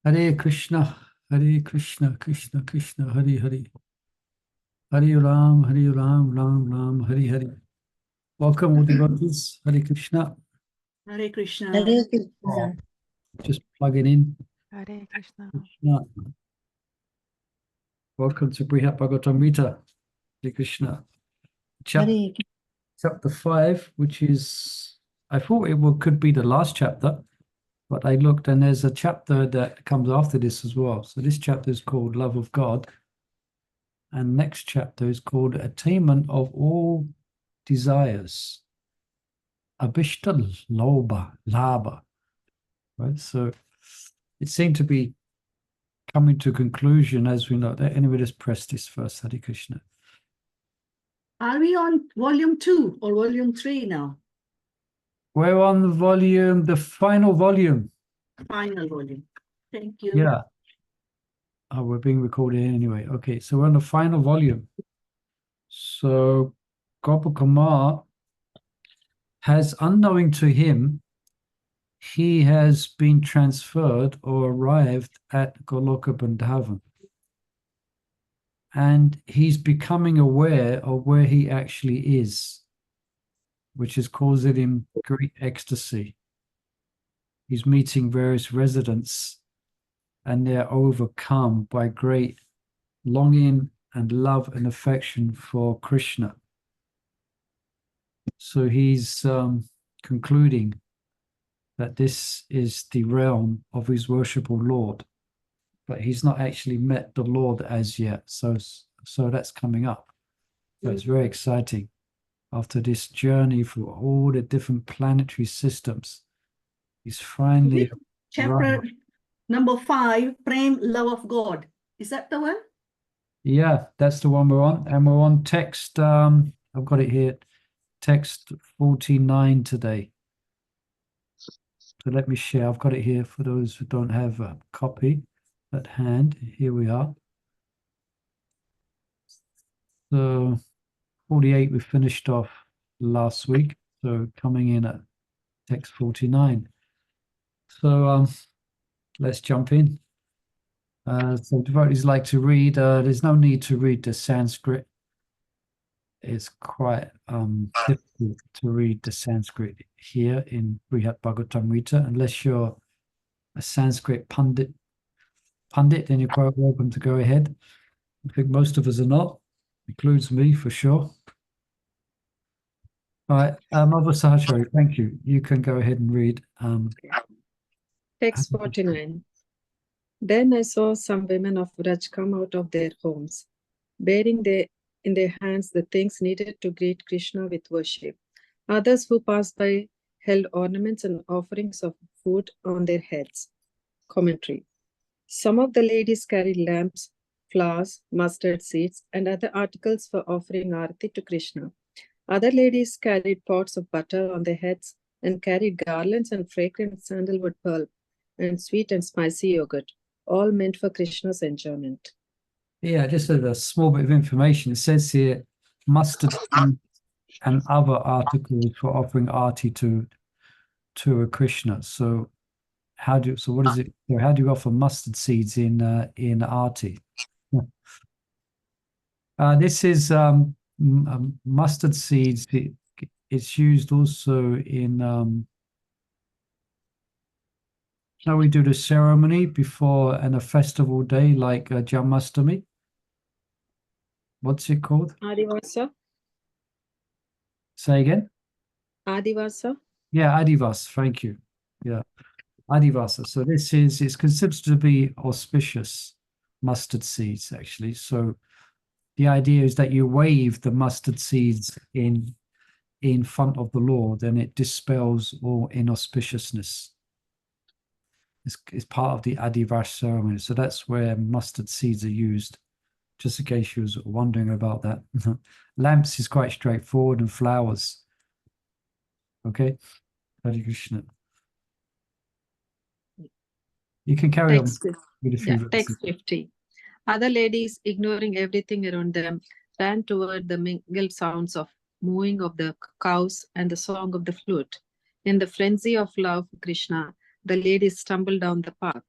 Hare Krishna, Krishna Krishna, Hare Hare. Hare Ram, Ram, Hare Hare. Welcome, all devotees. Hare Krishna. Hare Krishna. Hare Oh, Krishna. just plug it in. Hare Krishna. Krishna. Welcome to Brhat Bhagavatamrta. Hare Krishna. Chapter, Hare chapter 5, which is, I thought could be the last chapter, but I looked and there's a chapter that comes after this as well. So this chapter is called Love of God. And next chapter is called Attainment of All Desires. Abhishta Labha. Right? So it seemed to be coming to conclusion as we know. Anyway, let's press this first. Hare Krishna. Are we on volume 2 or volume 3 now? We're on the final volume. Final volume. Thank you. Yeah. Oh, we're being recorded anyway. Okay, so we're on the final volume. So Gopakumar has, unknowing to him, he has been transferred or arrived at Goloka Vrindavan. And he's becoming aware of where he actually is, which is causing him great ecstasy. He's meeting various residents, and they're overcome by great longing and love and affection for Krishna. So he's concluding that this is the realm of his worshipful Lord, but he's not actually met the Lord as yet. So that's coming up. So it's very exciting. After this journey through all the different planetary systems, he's finally Chapter number 5, Prem, Love of God. Is that the one? Yeah, that's the one we're on. And we're on text, I've got it here, text 49 today. So let me share. I've got it here for those who don't have a copy at hand. Here we are. So 48 we finished off last week. So coming in at text 49. So let's jump in. So devotees like to read. There's no need to read the Sanskrit. It's quite difficult to read the Sanskrit here in Brhat Bhagavatamrta unless you're a Sanskrit pundit, then you're quite welcome to go ahead. I think most of us are not, includes me for sure. All right, Mother Sahachari, thank you. You can go ahead and read. Text 49. Then I saw some women of Braj come out of their homes, bearing in their hands the things needed to greet Krishna with worship. Others who passed by held ornaments and offerings of food on their heads. Commentary. Some of the ladies carried lamps, flowers, mustard seeds, and other articles for offering arati to Krishna. Other ladies carried pots of butter on their heads and carried garlands and fragrant sandalwood pulp and sweet and spicy yogurt, all meant for Krishna's enjoyment. Yeah, just a small bit of information. It says here, mustard and other articles for offering arti to a Krishna. So what is it? So how do you offer mustard seeds in arti? This is mustard seeds. It's used also in how we do the ceremony before and a festival day like Janmashtami. What's it called? Adivasa. Say again. Adivasa. Yeah, Adivas. Thank you. Yeah, Adivasa. So it's considered to be auspicious mustard seeds, actually. So the idea is that you wave the mustard seeds in front of the Lord, and it dispels all inauspiciousness. It's part of the Adivas ceremony. So that's where mustard seeds are used, just in case you was wondering about that. Lamps is quite straightforward, and flowers. Okay, Hare Krishna. You can carry Text, on with a few verses. Text 50. Other ladies, ignoring everything around them, ran toward the mingled sounds of mooing of the cows and the song of the flute. In the frenzy of love for Krishna, the ladies stumbled down the path.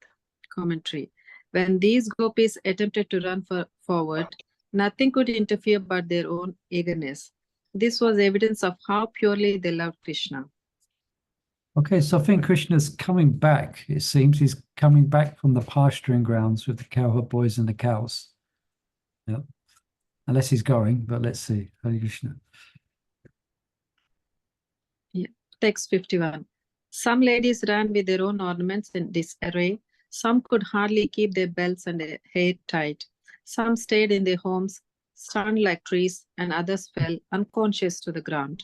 Commentary. When these gopis attempted to run forward, nothing could interfere but their own eagerness. This was evidence of how purely they loved Krishna. Okay, so I think Krishna's coming back. It seems he's coming back from the pasturing grounds with the cowherd boys and the cows. Yep. Unless he's going, but let's see. Hare Krishna. Text 51. Some ladies ran with their own ornaments in disarray. Some could hardly keep their belts and their hair tight. Some stayed in their homes, stunned like trees, and others fell unconscious to the ground.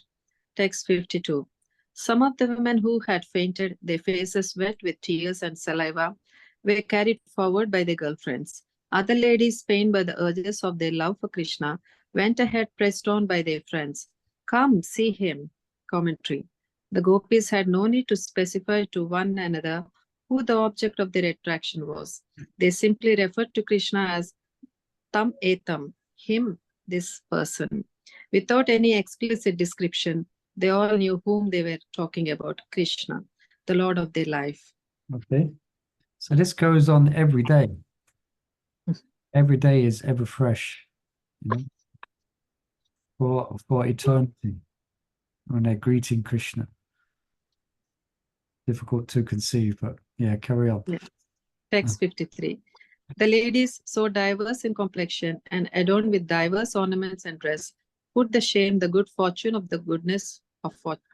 Text 52. Some of the women who had fainted, their faces wet with tears and saliva, were carried forward by their girlfriends. Other ladies, pained by the urges of their love for Krishna, went ahead pressed on by their friends. Come, see him. Commentary. The gopis had no need to specify to one another who the object of their attraction was. They simply referred to Krishna as Tam Etam, him, this person. Without any explicit description, they all knew whom they were talking about, Krishna, the Lord of their life. Okay. So this goes on every day. Every day is ever fresh, you know, for eternity when they're greeting Krishna. Difficult to conceive, but yeah, carry on. Yeah. Text 53. The ladies, so diverse in complexion and adorned with diverse ornaments and dress, put to shame the good fortune of the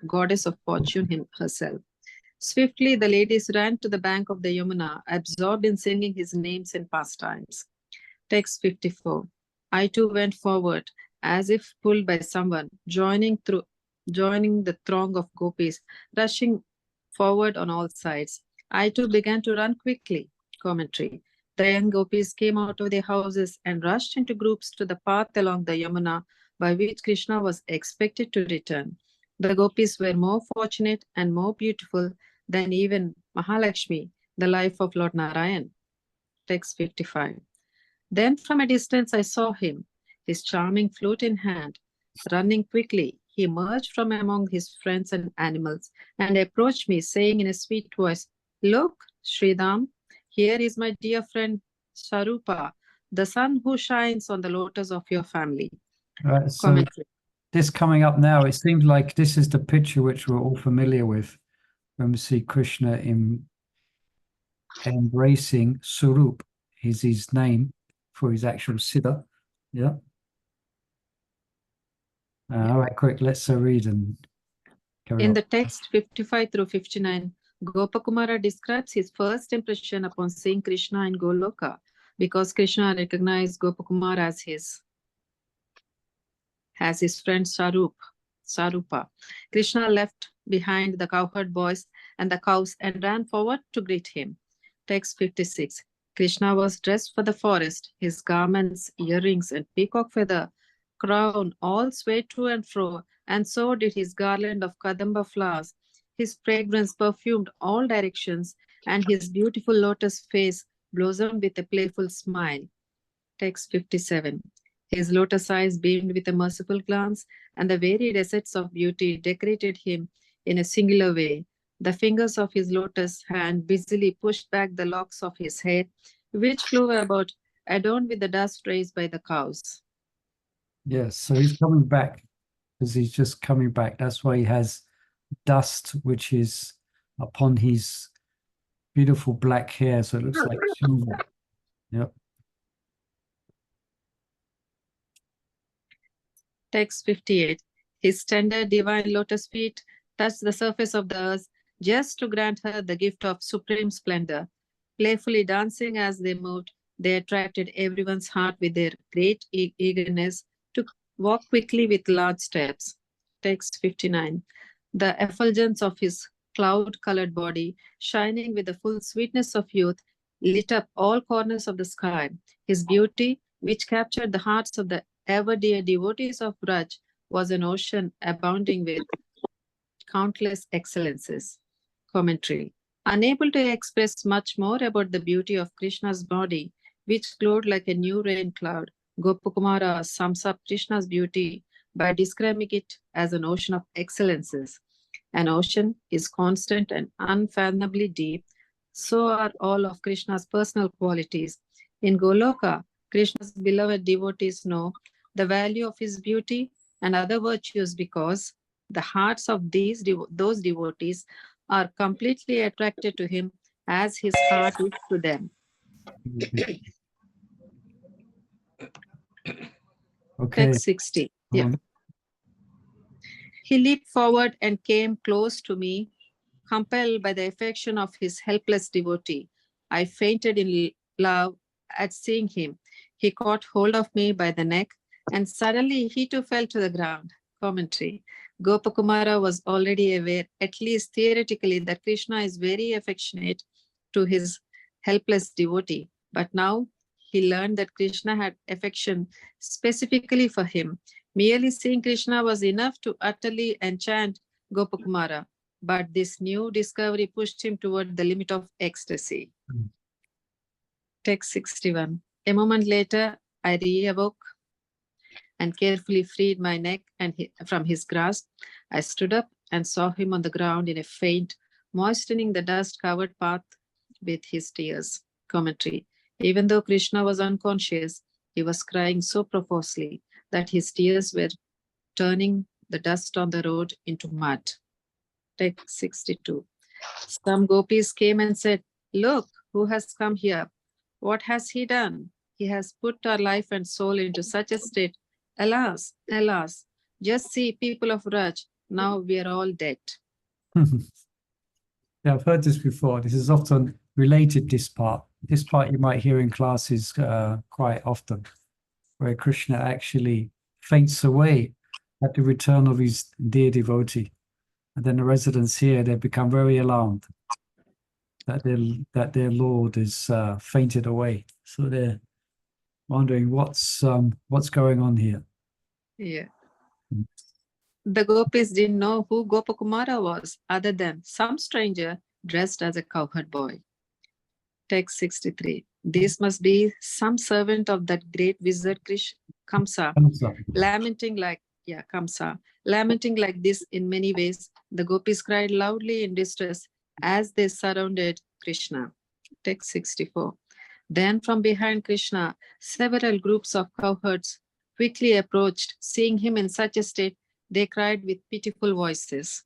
goddess of fortune herself. Swiftly, the ladies ran to the bank of the Yamuna, absorbed in singing his names and pastimes. Text 54. I too went forward, as if pulled by someone, joining the throng of gopis, rushing forward on all sides. I too began to run quickly. Commentary. The young gopis came out of their houses and rushed into groups to the path along the Yamuna by which Krishna was expected to return. The gopis were more fortunate and more beautiful than even Mahalakshmi, the life of Lord Narayan. Text 55. Then from a distance I saw him, his charming flute in hand. Running quickly, he emerged from among his friends and animals and approached me, saying in a sweet voice, Look, Sridham, here is my dear friend Sarupa, the sun who shines on the lotus of your family. Right, so this coming up now, it seems like this is the picture which we're all familiar with when we see Krishna embracing Surup, is his name for his actual siddha. Yeah. All right, quick, let's read and carry on. In the text 55 through 59, Gopakumara describes his first impression upon seeing Krishna in Goloka, because Krishna recognized Gopakumara as his friend Sarupa. Krishna left behind the cowherd boys and the cows and ran forward to greet him. Text 56. Krishna was dressed for the forest. His garments, earrings, and peacock feather crown all swayed to and fro, and so did his garland of kadamba flowers. His fragrance perfumed all directions, and his beautiful lotus face blossomed with a playful smile. Text 57. His lotus eyes beamed with a merciful glance, and the varied assets of beauty decorated him in a singular way. The fingers of his lotus hand busily pushed back the locks of his hair, which flew about, adorned with the dust raised by the cows. Yes, so he's coming back because he's just coming back. That's why he has dust which is upon his beautiful black hair, so it looks like silver. Yep. Text 58. His tender divine lotus feet touched the surface of the earth just to grant her the gift of supreme splendor. Playfully dancing as they moved, they attracted everyone's heart with their great eagerness to walk quickly with large steps. Text 59. The effulgence of his cloud-colored body, shining with the full sweetness of youth, lit up all corners of the sky. His beauty, which captured the hearts of the ever-dear devotees of Brhat, was an ocean abounding with countless excellences. Commentary. Unable to express much more about the beauty of Krishna's body, which glowed like a new rain cloud, Gopakumara sums up Krishna's beauty by describing it as an ocean of excellences. An ocean is constant and unfathomably deep, So are all of Krishna's personal qualities. In Goloka, Krishna's beloved devotees know the value of his beauty and other virtues because the hearts of those devotees are completely attracted to him as his heart is to them. Okay. Text 60. go Yeah. on. He leaped forward and came close to me, compelled by the affection of his helpless devotee. I fainted in love at seeing him. He caught hold of me by the neck, and suddenly he too fell to the ground. Commentary. Gopakumara was already aware, at least theoretically, that Krishna is very affectionate to his helpless devotee. But now he learned that Krishna had affection specifically for him. Merely seeing Krishna was enough to utterly enchant Gopakumara, but this new discovery pushed him toward the limit of ecstasy. Mm. Text 61. A moment later, I re-awoke and carefully freed my neck from his grasp. I stood up and saw him on the ground in a faint, moistening the dust-covered path with his tears. Commentary. Even though Krishna was unconscious, he was crying so profusely that his tears were turning the dust on the road into mud. Text 62. Some gopis came and said, "Look, who has come here? What has he done? He has put our life and soul into such a state. Alas, alas, just see, people of Raj, now we are all dead." Yeah, I've heard this before. This is often related, this part. This part you might hear in classes quite often, where Krishna actually faints away at the return of his dear devotee. And then the residents here, they become very alarmed that their Lord is fainted away. So they're wondering what's going on here. Yeah. Mm. The gopis didn't know who Gopakumara was, other than some stranger dressed as a cowherd boy. Text 63. This must be some servant of that great wizard Kamsa, lamenting like this in many ways. The gopis cried loudly in distress as they surrounded Krishna. Text 64. Then from behind Krishna, several groups of cowherds quickly approached. Seeing him in such a state, they cried with pitiful voices.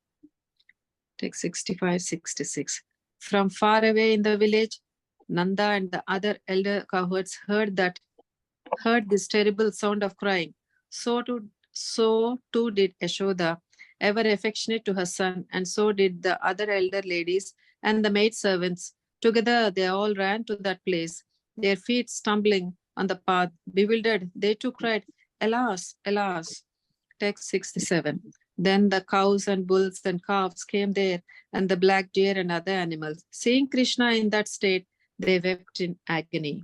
Text 65, 66. From far away in the village, Nanda and the other elder cowherds heard this terrible sound of crying. So too did Yashoda, ever affectionate to her son, and so did the other elder ladies and the maidservants. Together they all ran to that place, their feet stumbling on the path. Bewildered, they too cried, "Alas, alas." Text 67. Then the cows and bulls and calves came there, and the black deer and other animals. Seeing Krishna in that state, they wept in agony.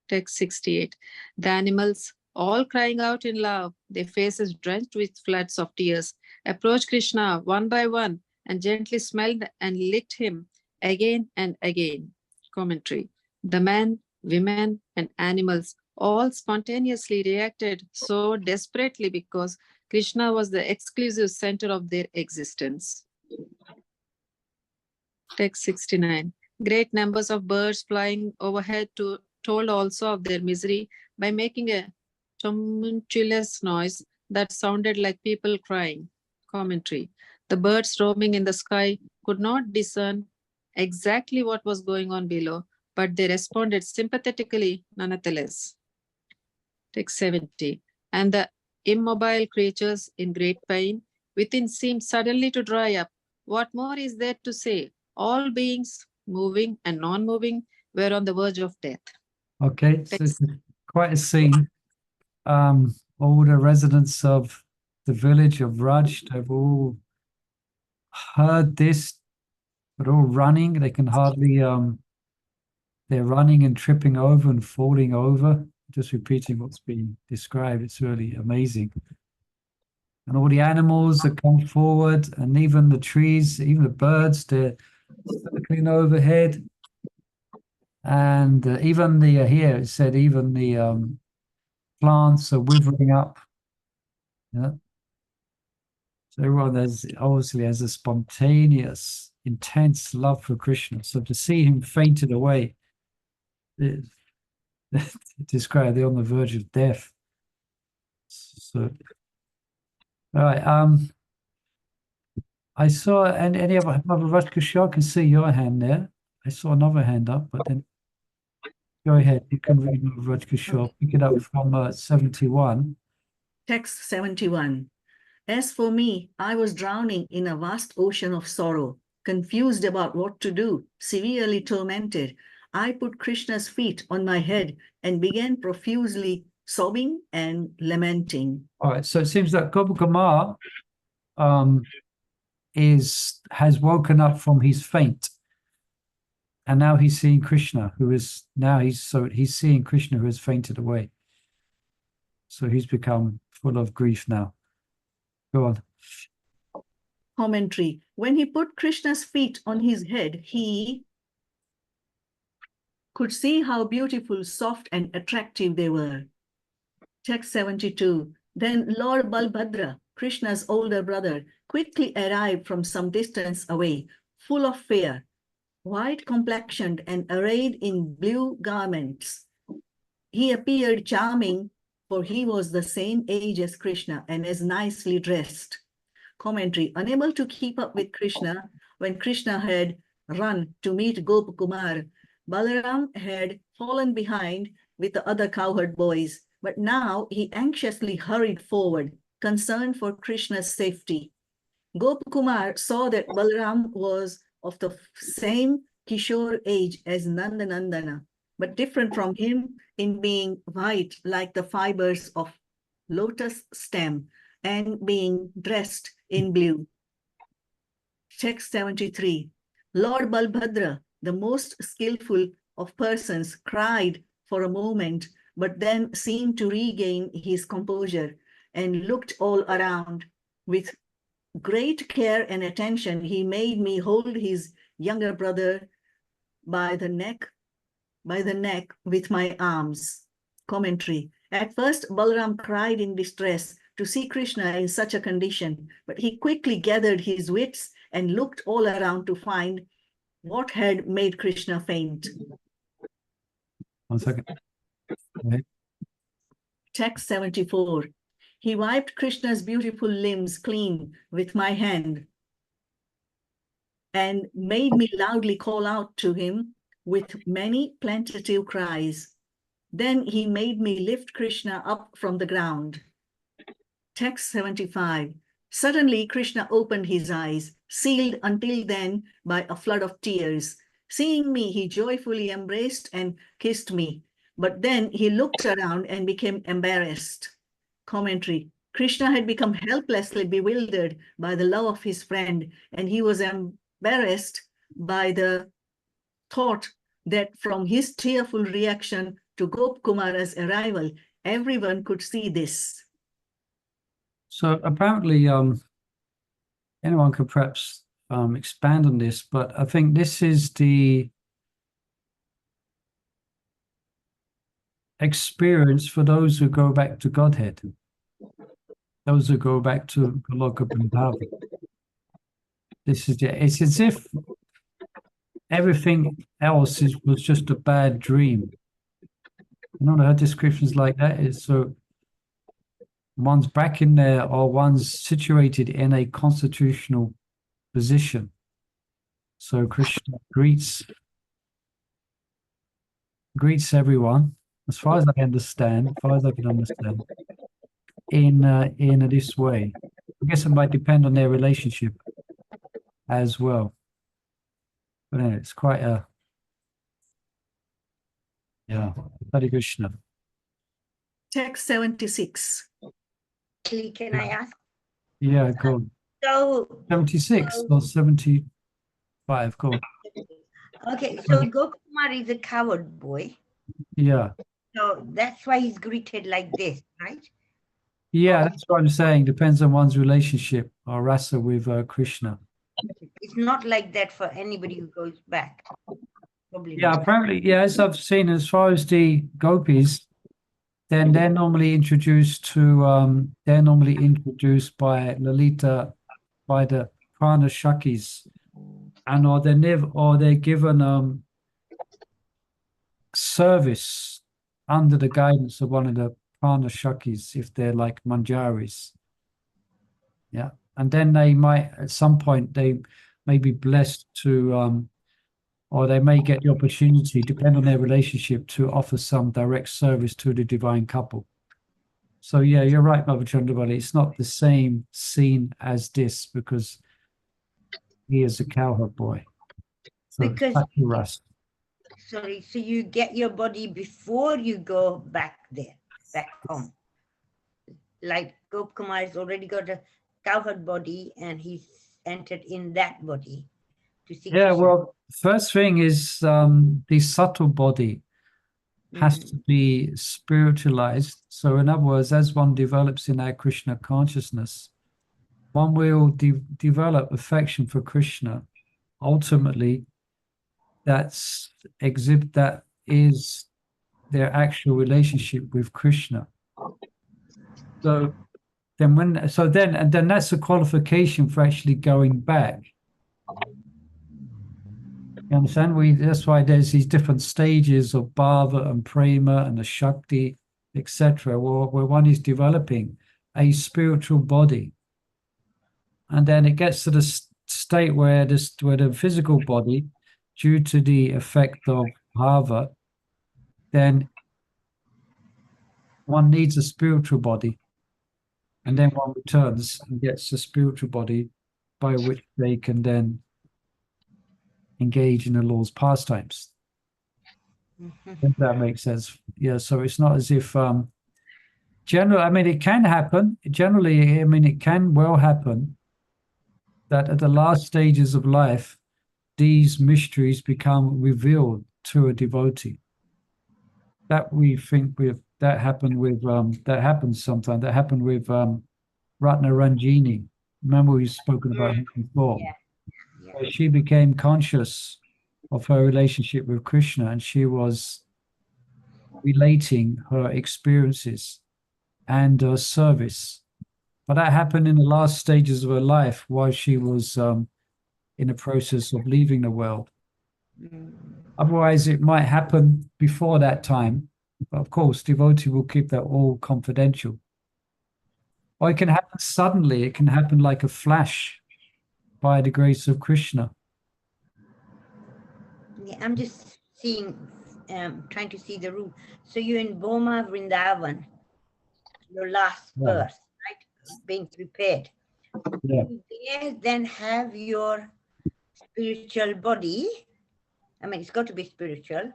Text 68. The animals, all crying out in love, their faces drenched with floods of tears, approached Krishna one by one and gently smelled and licked him again and again. Commentary. The men, women, and animals all spontaneously reacted so desperately because Krishna was the exclusive center of their existence. Text 69. Great numbers of birds flying overhead told also of their misery by making a tumultuous noise that sounded like people crying. Commentary. The birds roaming in the sky could not discern exactly what was going on below, but they responded sympathetically nonetheless. Text 70. And the immobile creatures in great pain within seemed suddenly to dry up. What more is there to say? All beings, moving and non-moving, were on the verge of death. Okay, so it's quite a scene. All the residents of the village of Raj, they've all heard this, but all running. They can hardly, they're running and tripping over and falling over. Just repeating what's being described. It's really amazing. And all the animals that come forward, and even the trees, even the birds, they're circling overhead. And even the here it said even the plants are withering up. Yeah. So everyone obviously has a spontaneous intense love for Krishna. So to see him fainted away, it described they're on the verge of death. So, all right. I saw, and any other Raj Kishore, I can see your hand there. I saw another hand up, but then go ahead. You can read Raj Kishore. Okay. Pick it up from 71. Text 71. As for me, I was drowning in a vast ocean of sorrow, confused about what to do, severely tormented. I put Krishna's feet on my head and began profusely sobbing and lamenting. All right. So it seems that Gopakumar has woken up from his faint, and now he's seeing Krishna, he's seeing Krishna who has fainted away. So he's become full of grief now. Go on. Commentary. When he put Krishna's feet on his head, he could see how beautiful, soft, and attractive they were. Text 72. Then Lord Balbhadra, Krishna's older brother, quickly arrived from some distance away, full of fear, white complexioned and arrayed in blue garments. He appeared charming, for he was the same age as Krishna and as nicely dressed. Commentary. Unable to keep up with Krishna, when Krishna had run to meet Gopakumar, Balaram had fallen behind with the other cowherd boys, but now he anxiously hurried forward, concerned for Krishna's safety. Gopakumar saw that Balaram was of the same Kishore age as Nandanandana, but different from him in being white like the fibers of lotus stem and being dressed in blue. Text 73. Lord Balbhadra, the most skillful of persons, cried for a moment, but then seemed to regain his composure and looked all around. With great care and attention, he made me hold his younger brother by the neck with my arms. Commentary. At first, Balaram cried in distress to see Krishna in such a condition, but he quickly gathered his wits and looked all around to find what had made Krishna faint. 1 second. Okay. Text 74. He wiped Krishna's beautiful limbs clean with my hand and made me loudly call out to him with many plaintive cries. Then he made me lift Krishna up from the ground. Text 75. Suddenly, Krishna opened his eyes, sealed until then by a flood of tears. Seeing me, he joyfully embraced and kissed me. But then he looked around and became embarrassed. Commentary. Krishna had become helplessly bewildered by the love of his friend, and he was embarrassed by the thought that from his tearful reaction to Gopakumara's arrival, everyone could see this. So apparently, anyone could perhaps expand on this, but I think this is the experience for those who go back to Godhead, those who go back to Goloka Vrindavan. It's as if everything else was just a bad dream. You know, her descriptions like that is so one's back in there, or one's situated in a constitutional position. So Krishna greets everyone, as far as I understand, in this way. I guess it might depend on their relationship as well. But anyway, it's quite a Hare Krishna. Text 76. Can I ask? Yeah, cool. So, 76 or 75, cool. okay, so Gopakumar is a coward boy. Yeah. So that's why he's greeted like this, right? Yeah, that's what I'm saying. Depends on one's relationship or rasa with Krishna. It's not like that for anybody who goes back. Probably Yeah, not. apparently, yeah, as I've seen, as far as the gopis, then they're normally introduced by Lalita, by the Prana Shakis, and or they're given service under the guidance of one of the prana shakis if they're like manjaris. Yeah. And then they might, at some point, they may be blessed to, or they may get the opportunity, depending on their relationship, to offer some direct service to the divine couple. So, yeah, you're right, Mother Chandravali. It's not the same scene as this because he is a cowherd boy. So, Because- back to Ras. Sorry, so you get your body before you go back there, back home. Like Gop Kumar has already got a cowherd body and he's entered in that body to see. Yeah, Krishna. well, first thing is the subtle body has to be spiritualized. So, in other words, as one develops in our Krishna consciousness, one will develop affection for Krishna. Ultimately, that is their actual relationship with Krishna. So then that's a qualification for actually going back. You understand? That's why there's these different stages of bhava and prema and the shakti, etc., where one is developing a spiritual body. And then it gets to the state where the physical body, due to the effect of bhava, then one needs a spiritual body. And then one returns and gets a spiritual body by which they can then engage in the Lord's pastimes. If that makes sense. Yeah, so it's not as if it can happen. Generally, it can well happen that at the last stages of life, these mysteries become revealed to a devotee. That we think that happens sometimes. That happened with Ratna Ranjini. Remember we've spoken about her before. Yeah. She became conscious of her relationship with Krishna, and she was relating her experiences and her service. But that happened in the last stages of her life while she was in the process of leaving the world. Otherwise, it might happen before that time. But of course, devotee will keep that all confidential. Or it can happen suddenly. It can happen like a flash by the grace of Krishna. Yeah, I'm just trying to see the route. So you're in Boma Vrindavan, your last Yeah. birth, right? Being prepared. Yeah. You there then have your spiritual body. It's got to be spiritual,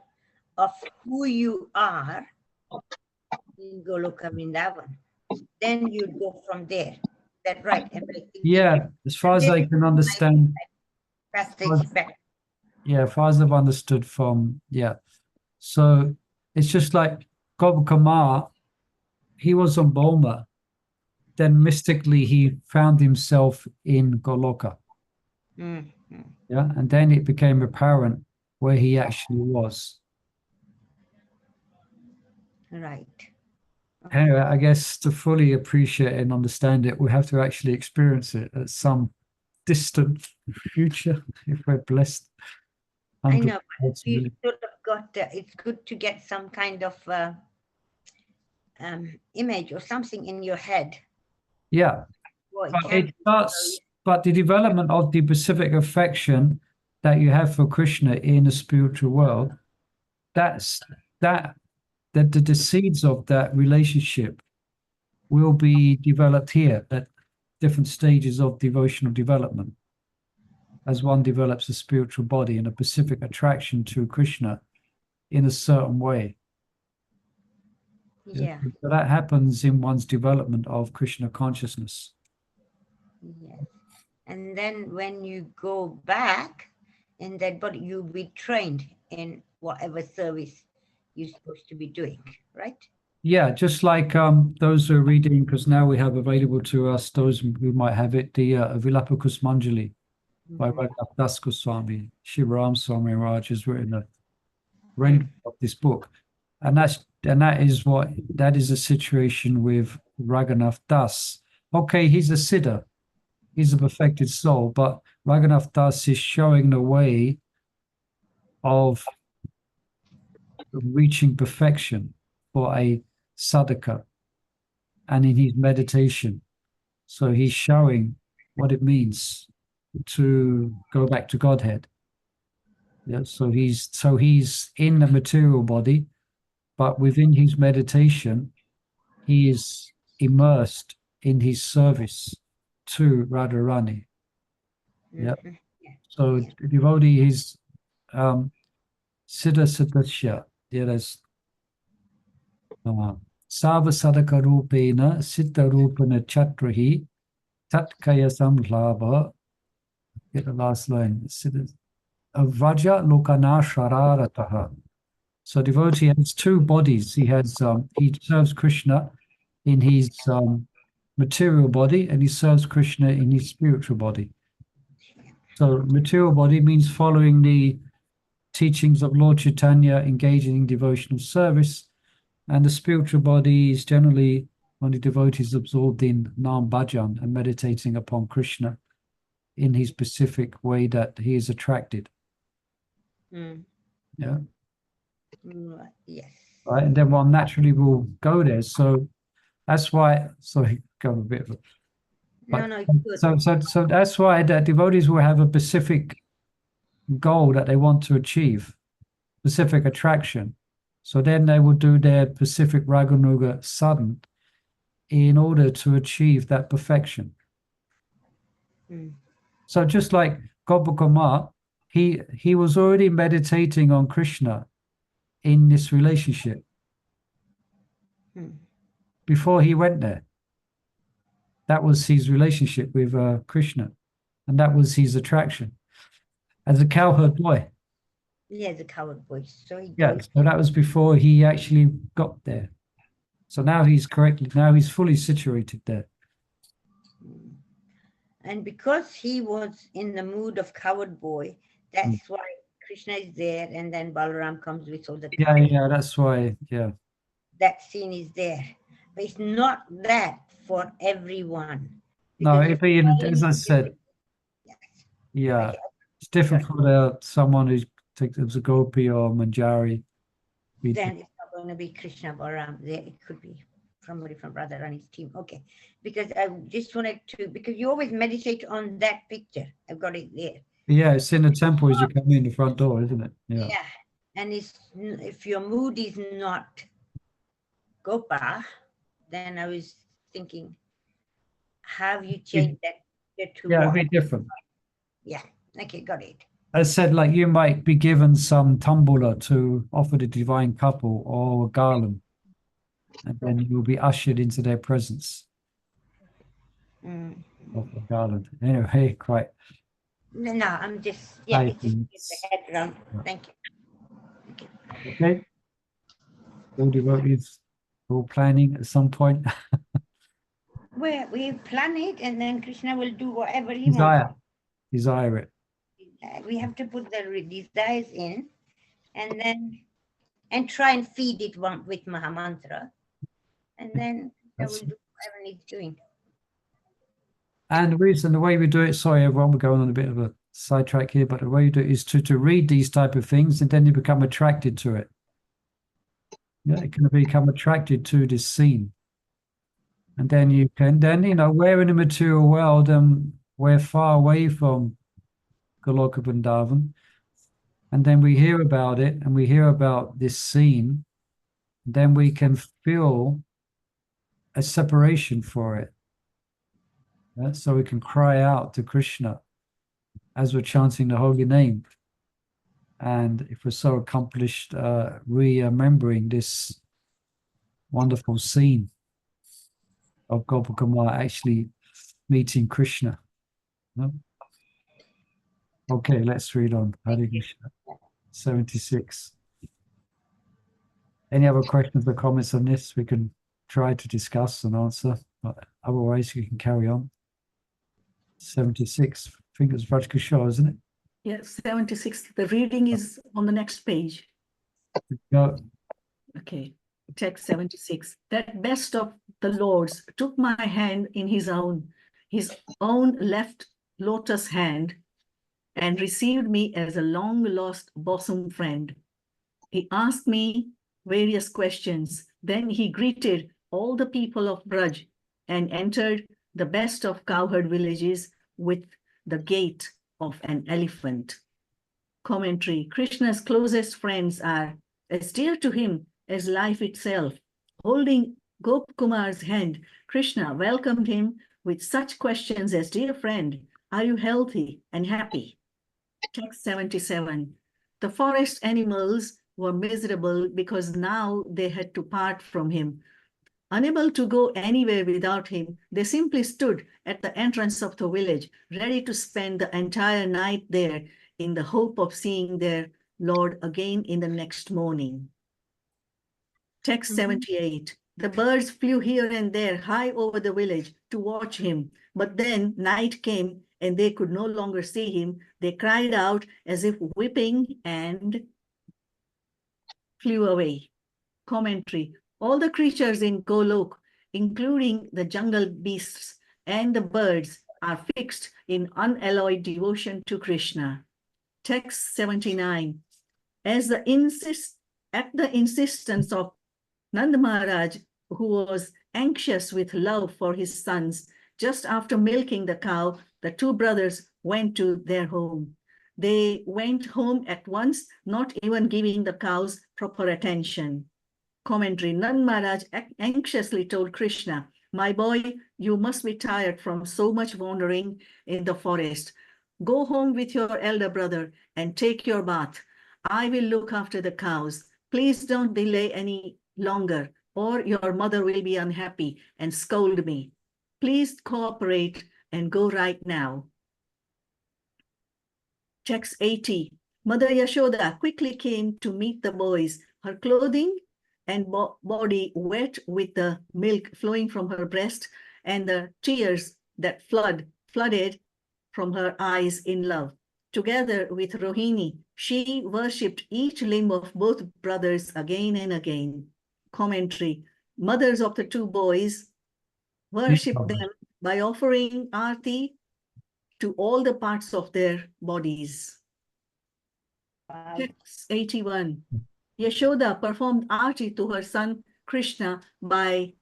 of who you are in Goloka Vrindavan. Then you go from there. Is that right? Yeah, as far as I can understand. Passage back. Yeah, as far as I've understood So it's just like Gopal, he was on Boma. Then mystically he found himself in Goloka. Mm-hmm. Yeah, and then it became apparent where he actually was. Right. Anyway, I guess to fully appreciate and understand it, we have to actually experience it at some distant future, if we're blessed. I know, but we sort of got, it's good to get some kind of image or something in your head. Yeah, but the development of the specific affection that you have for Krishna in the spiritual world, that the seeds of that relationship will be developed here at different stages of devotional development. As one develops a spiritual body and a specific attraction to Krishna in a certain way. Yeah. So that happens in one's development of Krishna consciousness. Yes. And then when you go back in that body, you'll be trained in whatever service you're supposed to be doing, right? Yeah, just like those who are reading, because now we have available to us, those who might have it, the Vilapa Kusmanjali by Raghunath Das Goswami. Shivaram Swami Raj has written a rendering of this book. And that is a situation with Raghunath Das. Okay, he's a Siddha, He's a perfected soul, but Raghunath Das is showing the way of reaching perfection for a sadhaka and in his meditation. So he's showing what it means to go back to Godhead. Yeah, so he's in the material body, but within his meditation, he is immersed in his service to Radharani. Yeah. Mhm. So the devotee is Siddha Siddhasya. Yeah, that's Sava Sadhaka Rupena Siddha Rupena Chatrahi Tatkaya Samlabha. Get the last line. Siddha Vraja Lokana Shararataha. So devotee has two bodies. He has he serves Krishna in his material body, and he serves Krishna in his spiritual body. So material body means following the teachings of Lord Chaitanya, engaging in devotional service, and the spiritual body is generally only devotees absorbed in Nam Bhajan and meditating upon Krishna in his specific way that he is attracted. Mm. Yeah. Yes. Right, and then one naturally will go there. So that's why. Sorry, go a bit. No, no, it's good. So that's why the devotees will have a specific goal that they want to achieve, specific attraction. So then they will do their specific Raganuga sadhana in order to achieve that perfection. Mm. So just like Gopakumar, he was already meditating on Krishna in this relationship before he went there. That was his relationship with Krishna, and that was his attraction as a cowherd boy. Yeah, the coward voice. So he Yeah, goes. so that was before he actually got there. So now he's fully situated there. And because he was in the mood of coward boy, that's why Krishna is there, and then Balaram comes with all the Yeah, that's why, yeah. That scene is there. But it's not that for everyone. No, Because it'd be, as I said, yes. yeah, Okay. it's different for someone who takes as a gopi or manjari. Then it's not going to be Krishna Balaram there. It could be somebody from Radharani's team. Okay. Because I just wanted to, because you always meditate on that picture. I've got it there. Yeah, it's in the temple as you come in the front door, isn't it? Yeah. Yeah. And if your mood is not Gopa, then I was thinking, have you changed that to Yeah, what? it'd be different. Yeah. Okay, got it. I said, like, you might be given some tumbler to offer the divine couple or a garland, and then you'll be ushered into their presence of the garland. Anyway, quite. No, I'm just, yeah, it's just the head round. Thank you. Okay. All devotees, all planning at some point. We plan it, and then Krishna will do whatever he wants. Desire it. We have to put the desires in, and try and feed it with Mahamantra, and then I will do whatever needs doing. And the way we do it, sorry everyone, we're going on a bit of a sidetrack here, but the way you do it is to read these type of things, and then you become attracted to it. Yeah, you can become attracted to this scene. And then you can, we're in the material world and we're far away from Goloka Vrindavan. And then we hear about it and we hear about this scene, then we can feel a separation for it. Yeah? So we can cry out to Krishna as we're chanting the holy name. And if we're so accomplished, remembering this wonderful scene of Gopakumar actually meeting Krishna. No? Okay, let's read on. Hare Krishna. 76. Any other questions or comments on this? We can try to discuss and answer, but otherwise you can carry on. 76. I think it's Raj Kishore, isn't it? Yes, 76. The reading is on the next page. Go. Okay, text 76. That best of the lords took my hand in his own, his own left lotus hand and received me as a long-lost bosom friend. He asked me various questions. Then he greeted all the people of Braj and entered the best of cowherd villages with the gait of an elephant. Commentary: Krishna's closest friends are as dear to him as life itself. Holding Gopkumar's hand, Krishna welcomed him with such questions as, "Dear friend, are you healthy and happy?" Text 77. The forest animals were miserable because now they had to part from him. Unable to go anywhere without him, they simply stood at the entrance of the village, ready to spend the entire night there in the hope of seeing their Lord again in the next morning. Text 78. The birds flew here and there high over the village to watch him, but then night came and they could no longer see him. They cried out as if weeping and flew away. Commentary: all the creatures in Golok, including the jungle beasts and the birds, are fixed in unalloyed devotion to Krishna. Text 79. At the insistence of Nanda Maharaj, who was anxious with love for his sons, just after milking the cow, the two brothers went to their home. They went home at once, not even giving the cows proper attention. Commentary: Nanda Maharaj anxiously told Krishna, "My boy, you must be tired from so much wandering in the forest. Go home with your elder brother and take your bath. I will look after the cows. Please don't delay any longer, or your mother will be unhappy and scold me. Please cooperate and go right now." Text 80. Mother Yashoda quickly came to meet the boys. Her clothing and body wet with the milk flowing from her breast and the tears that flooded from her eyes in love. Together with Rohini, she worshipped each limb of both brothers again and again. Commentary: mothers of the two boys worshipped them by offering arti to all the parts of their bodies. Text 81. Yashoda performed arti to her son Krishna by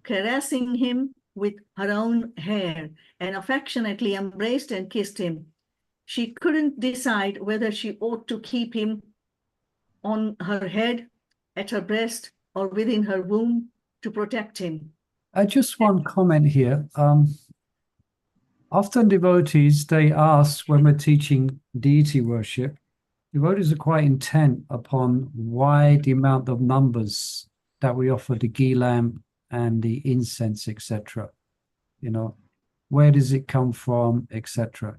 caressing him with her own hair and affectionately embraced and kissed him. She couldn't decide whether she ought to keep him on her head, at her breast, or within her womb to protect him. Just one comment here. Often devotees, they ask when we're teaching deity worship, devotees are quite intent upon why the amount of numbers that we offer the ghee lamp and the incense, etc. You know, where does it come from, etc.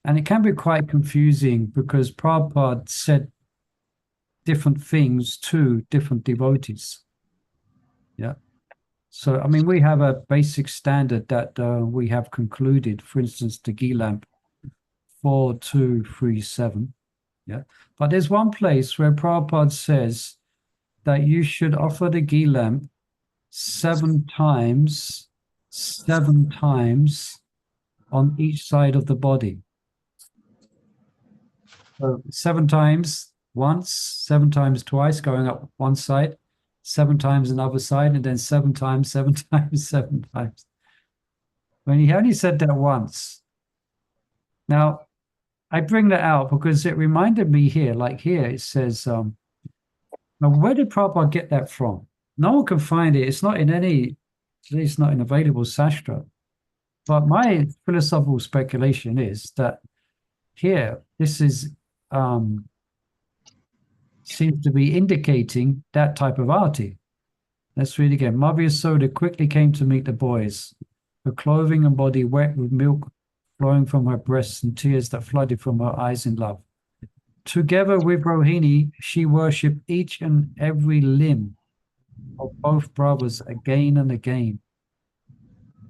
And it can be quite confusing because Prabhupada said different things to different devotees. Yeah. So, I mean, we have a basic standard that we have concluded, for instance, the ghee lamp 4237. Yeah. But there's one place where Prabhupada says that you should offer the ghee lamp 7 times on each side of the body. So 7 times once, 7 times twice, going up one side, 7 times another side, and then 7 times, 7 times, 7 times. When he only said that once. Now, I bring that out because it reminded me here, like here, it says, now where did Prabhupada get that from? No one can find it. It's not in it's not in available sastra. But my philosophical speculation is that here, this is, seems to be indicating that type of arti. Let's read again. Mother Yasoda quickly came to meet the boys, her clothing and body wet with milk flowing from her breasts and tears that flooded from her eyes in love. Together with Rohini, she worshipped each and every limb of both brothers again and again.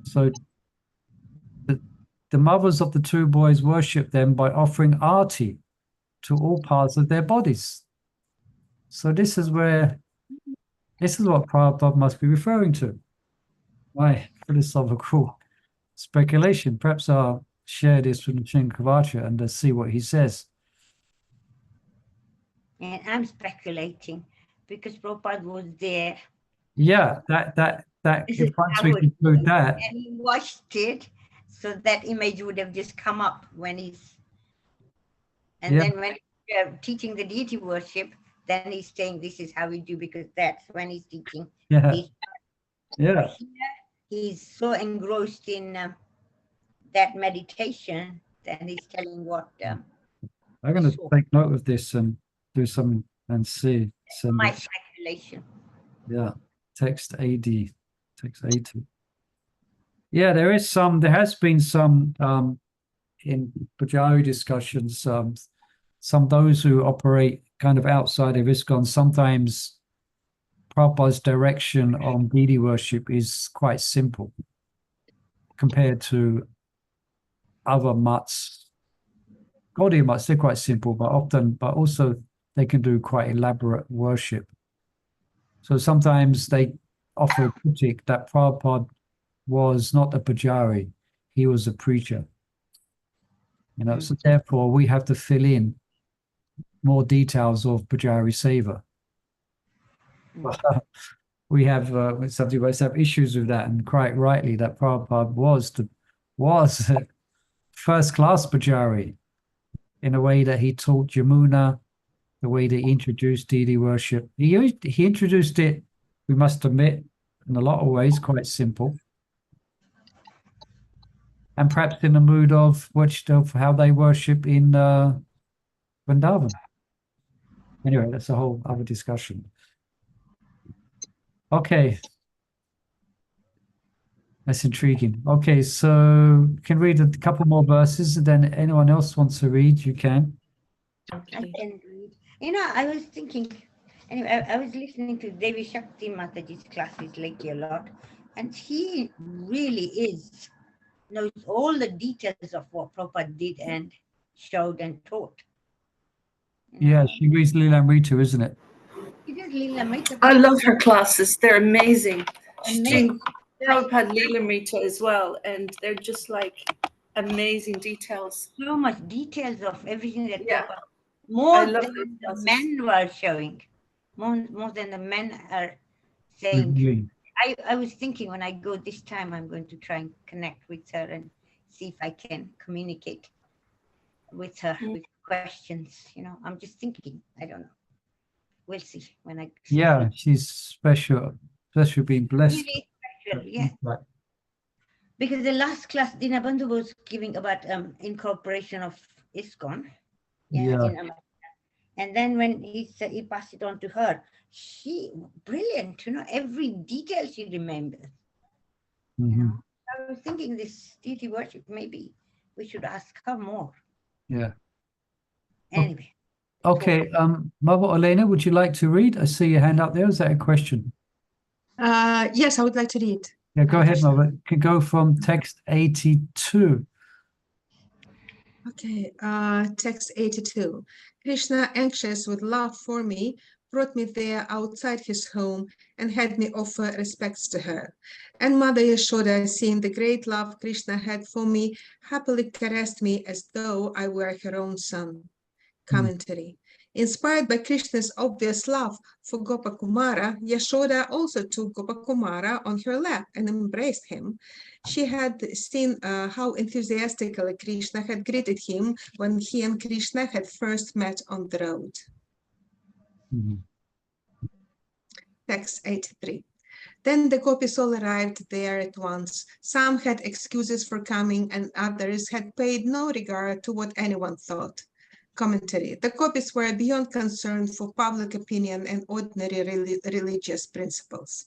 So the mothers of the two boys worshipped them by offering arti to all parts of their bodies. So this is what Prabhupada must be referring to. My philosophical speculation. Perhaps I'll share this with Shankaracha and see what he says. And I'm speculating because Prabhupada was there. Yeah, that This is if once how we it conclude was, that, and he watched it, so that image would have just come up when he's, and Yeah. then when teaching the deity worship, then he's saying this is how we do, because that's when he's teaching. yeah, This. yeah, Here, he's so engrossed in that meditation, then he's telling what. I'm going to So, take note of this and do something and see. Send my it. speculation. Yeah, text AD, text AD. Yeah, there has been some in Pujari discussions, some those who operate kind of outside of ISKCON, sometimes Prabhupada's direction on deity worship is quite simple compared to other mutts. Gaudiya mutts, they're quite simple, but also they can do quite elaborate worship. So sometimes they offer a critique that Prabhupada was not a pujari, he was a preacher. You know, so therefore we have to fill in more details of Pujari Seva. We have some people have issues with that, and quite rightly that Prabhupada was first class Pujari in a way that he taught Yamuna, the way they introduced deity worship. He introduced it, we must admit, in a lot of ways quite simple, and perhaps in the mood of how they worship in Vrindavan. Anyway, that's a whole other discussion. Okay. That's intriguing. Okay, so can read a couple more verses, and then anyone else wants to read, you can. I can read. You know, I was thinking, anyway, I was listening to Devi Shakti Mataji's classes lately a lot, and he really knows all the details of what Prabhupada did and showed and taught. You Yeah, know, she reads Lilamrita, isn't it? he does Lilamrita. I love her classes. They're amazing. She's Amazing. doing Prabhupada Lilamrita as well, and they're just like amazing details. So much details of everything that Yeah. Prabhupada, more I love than those the classes. men were showing, more than the men are saying. Reviewing. I was thinking when I go this time, I'm going to try and connect with her and see if I can communicate with her with questions. You know, I'm just thinking. I don't know. We'll see when I. Yeah, she's special being blessed. Really special, yeah. Right. Because the last class Dinabandhu was giving about incorporation of ISKCON. Yeah. In America. And then when he said he passed it on to her, she brilliant, you know, every detail she remembers. You Mhm. know, I was thinking this deity worship, maybe we should ask her more. Yeah. Anyway. Okay, Mother Elena, would you like to read? I see your hand up there. Is that a question? Yes, I would like to read. Yeah, go ahead, Mother. Can go from text 82. Okay, text 82. Krishna, anxious with love for me, brought me there outside his home and had me offer respects to her. And Mother Yashoda, seeing the great love Krishna had for me, happily caressed me as though I were her own son. Commentary. Inspired by Krishna's obvious love for Gopakumara, Yashoda also took Gopakumara on her lap and embraced him. She had seen how enthusiastically Krishna had greeted him when he and Krishna had first met on the road. Text 83. Then the gopis all arrived there at once. Some had excuses for coming and others had paid no regard to what anyone thought. Commentary. The gopis were beyond concern for public opinion and ordinary religious principles.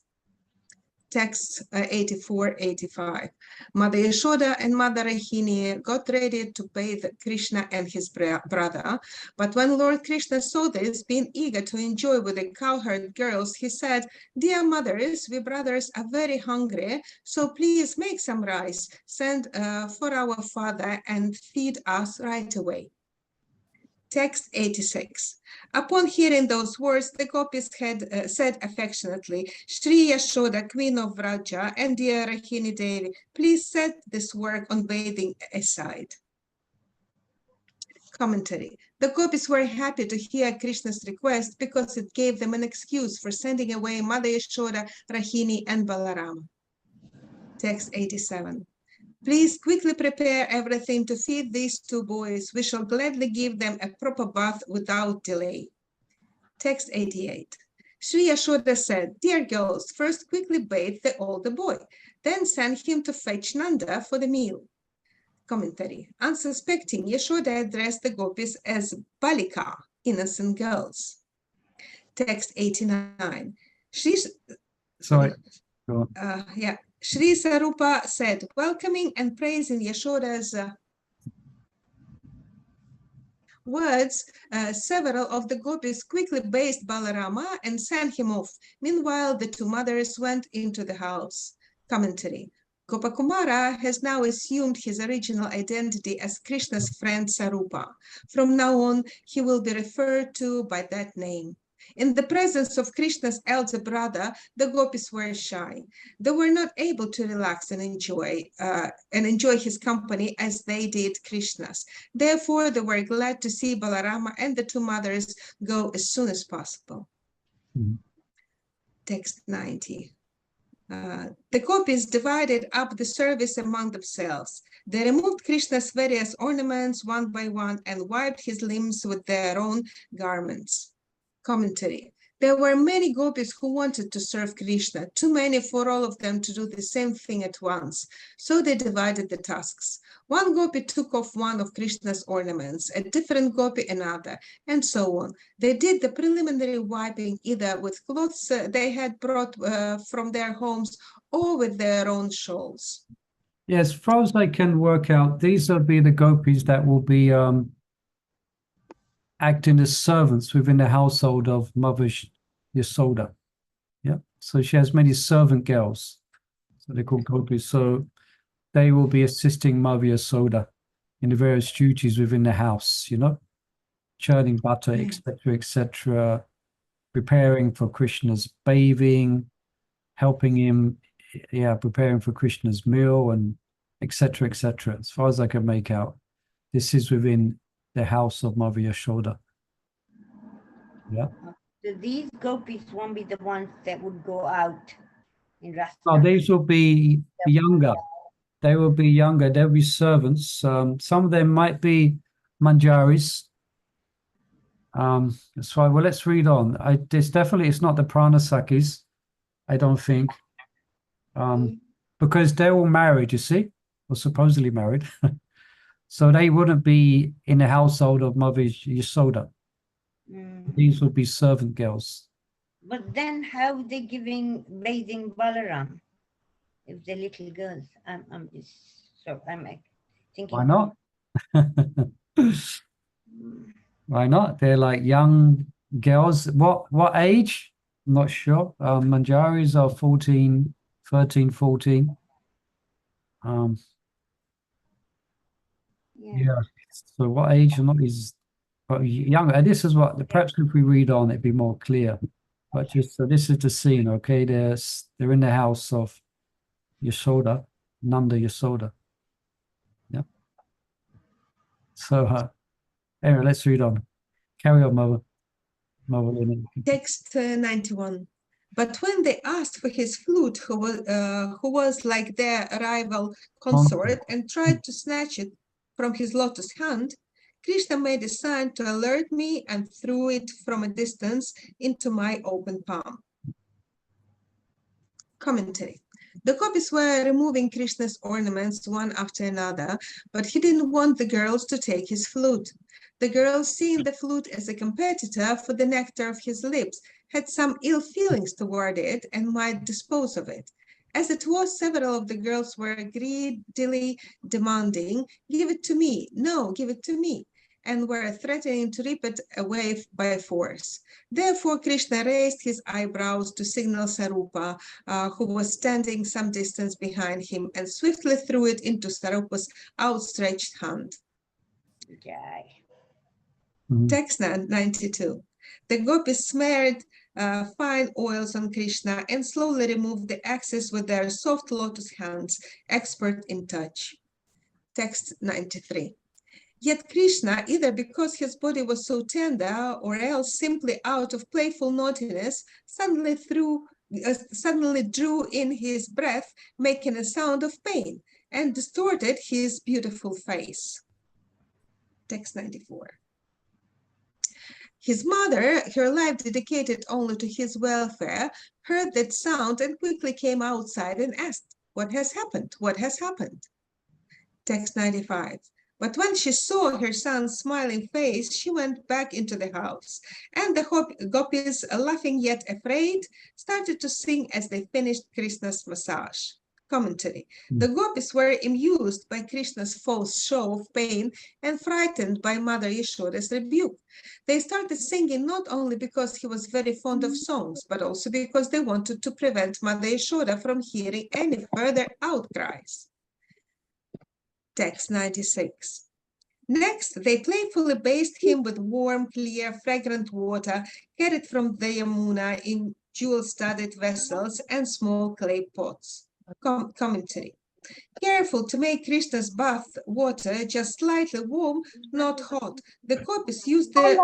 Text 84-85. Mother Yashoda and Mother Rahini got ready to bathe Krishna and his brother, but when Lord Krishna saw this, being eager to enjoy with the cowherd girls, he said, "Dear mothers, we brothers are very hungry, so please make some rice, send for our father and feed us right away." Text 86. Upon hearing those words, the gopis had said affectionately, Shri Yashoda, Queen of Vraja, and dear Rahini Devi, please set this work on bathing aside. Commentary. The gopis were happy to hear Krishna's request because it gave them an excuse for sending away Mother Yashoda, Rahini, and Balarama. Text 87. Please quickly prepare everything to feed these two boys. We shall gladly give them a proper bath without delay. Text 88. Shri Yashoda said, Dear girls, first quickly bathe the older boy, then send him to fetch Nanda for the meal. Commentary. Unsuspecting, Yashoda addressed the gopis as Balika, innocent girls. Text 89. Sorry. Go on. Shri Sarupa said, welcoming and praising Yashoda's words, several of the gopis quickly bathed Balarama and sent him off. Meanwhile, the two mothers went into the house. Commentary. Gopakumara has now assumed his original identity as Krishna's friend Sarupa. From now on, he will be referred to by that name. In the presence of Krishna's elder brother, the gopis were shy. They were not able to relax and enjoy his company as they did Krishna's. Therefore, they were glad to see Balarama and the two mothers go as soon as possible. Text 90. The gopis divided up the service among themselves. They removed Krishna's various ornaments one by one and wiped his limbs with their own garments. Commentary. There were many gopis who wanted to serve Krishna, too many for all of them to do the same thing at once. So they divided the tasks. One gopi took off one of Krishna's ornaments, a different gopi another, and so on. They did the preliminary wiping either with clothes they had brought from their homes or with their own shawls. Yes, as far as I can work out, these will be the gopis that will be acting as servants within the household of Mother Yasoda. Yeah, so she has many servant girls, so they're called gopis. So they will be assisting Mother Yasoda in the various duties within the house, you know, churning butter, etc., etc., preparing for Krishna's bathing, helping him, preparing for Krishna's meal, and etc., etc. As far as I can make out, this is within the house of Mother Yashoda. Yeah. So these gopis won't be the ones that would go out in Rasta. No, these will be younger. They will be younger. They'll be servants. Some of them might be manjaris. That's why. Well, let's read on. It's not the pranasakis, I don't think, because they're all married. You see, or supposedly married. So they wouldn't be in the household of Mother Yasoda. These would be servant girls. But then how are they bathing Balaram if they're little girls? I'm thinking. Why not? Why not? They're like young girls. What age? I'm not sure. Manjaris are 13, 14. Yeah. So what age? Not is younger. This is what perhaps if we read on, it'd be more clear. But just so this is the scene, okay? They're in the house of Yashoda, Nanda Yashoda. Yeah. So anyway, let's read on. Carry on, Mother. Text 91. But when they asked for his flute, who was like their rival consort, and tried to snatch it from his lotus hand, Krishna made a sign to alert me and threw it from a distance into my open palm. Commentary. The gopis were removing Krishna's ornaments one after another, but he didn't want the girls to take his flute. The girls, seeing the flute as a competitor for the nectar of his lips, had some ill feelings toward it and might dispose of it. As it was, several of the girls were greedily demanding, "Give it to me, no, give it to me," and were threatening to rip it away by force. Therefore, Krishna raised his eyebrows to signal Sarupa, who was standing some distance behind him, and swiftly threw it into Sarupa's outstretched hand. Okay. Mhm. Text 92. The gopis smeared fine oils on Krishna and slowly removed the excess with their soft lotus hands, expert in touch. Text 93. Yet Krishna, either because his body was so tender or else simply out of playful naughtiness, suddenly drew in his breath, making a sound of pain, and distorted his beautiful face. Text 94. His mother, her life dedicated only to his welfare, heard that sound and quickly came outside and asked, "What has happened? What has happened?" Text 95. But when she saw her son's smiling face, she went back into the house, and the gopis, laughing yet afraid, started to sing as they finished Krishna's massage. Commentary. The gopis were amused by Krishna's false show of pain and frightened by Mother Yashoda's rebuke. They started singing not only because he was very fond of songs, but also because they wanted to prevent Mother Yashoda from hearing any further outcries. Text 96. Next, they playfully bathed him with warm, clear, fragrant water carried from the Yamuna in jewel-studded vessels and small clay pots. Commentary. Careful to make Krishna's bath water just slightly warm, not hot. The gopis used the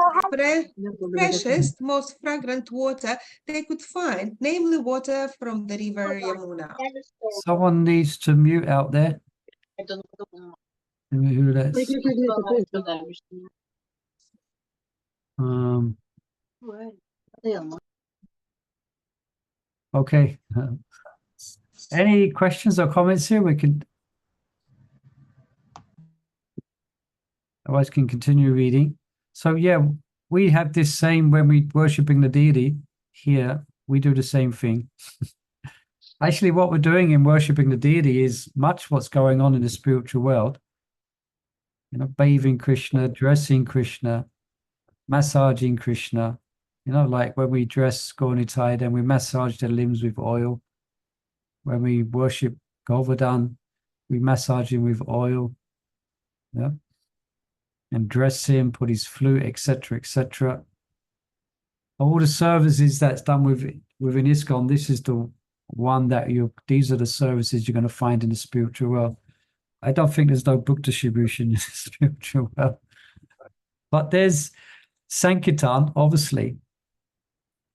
freshest, most fragrant water they could find, namely water from the river Yamuna. Someone needs to mute out there. Who that's okay. Any questions or comments here? We can otherwise can continue reading. So yeah, we have this same when we worshipping the deity here, we do the same thing. Actually, what we're doing in worshipping the deity is much what's going on in the spiritual world. You know, bathing Krishna, dressing Krishna, massaging Krishna. You know, like when we dress Gaunitai, then we massage their limbs with oil. When we worship Govardhan, we massage him with oil. Yeah. And dress him, put his flute, etc., etc. All the services that's done within ISKCON, this is the one that these are the services you're going to find in the spiritual world. I don't think there's no book distribution in the spiritual world. But there's Sankirtan, obviously.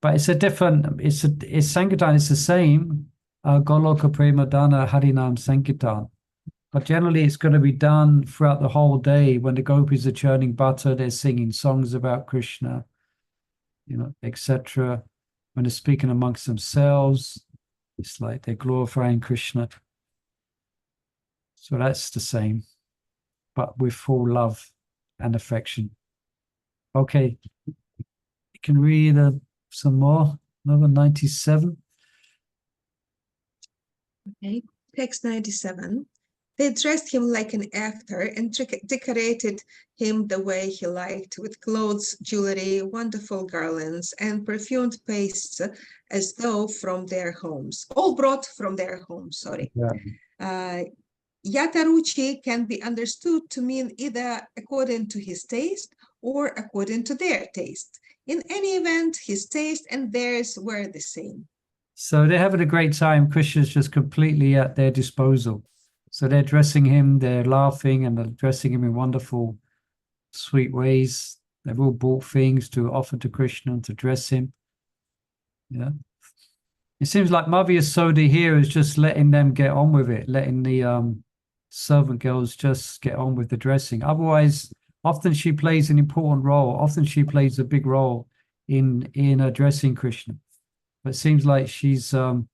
But it's a different, it's Sankirtan, it's the same, Goloka Prema Dana Harinam Sankirtan. But generally it's going to be done throughout the whole day. When the gopis are churning butter, they're singing songs about Krishna, you know, etc. When they're speaking amongst themselves, it's like they're glorifying Krishna. So that's the same, but with full love and affection. Okay, you can read some more. Number 97. Okay, text 97. They dressed him like an actor and decorated him the way he liked, with clothes, jewelry, wonderful garlands, and perfumed pastes, as though from their homes, all brought from their homes, sorry. Yeah. Yataruchi can be understood to mean either according to his taste or according to their taste. In any event, his taste and theirs were the same. So they're having a great time. Krishna's just completely at their disposal. So they're dressing him, they're laughing, and they're dressing him in wonderful, sweet ways. They've all bought things to offer to Krishna and to dress him. Yeah. It seems like Mother Yasoda here is just letting them get on with it, letting the servant girls just get on with the dressing. Otherwise, often she plays an important role. Often she plays a big role in addressing Krishna. But it seems like she's got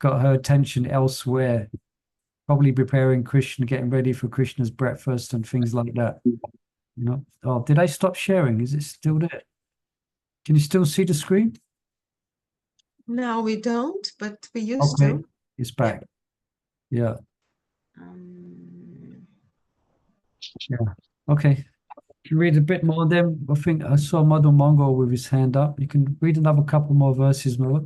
her attention elsewhere, probably preparing Krishna, getting ready for Krishna's breakfast and things like that. You know. Oh, did I stop sharing? Is it still there? Can you still see the screen? No, we don't, but we used to. It's back. Yeah. Yeah. Okay. You can read a bit more of them. I think I saw Madhu Mongol with his hand up. You can read another couple more verses, Mother.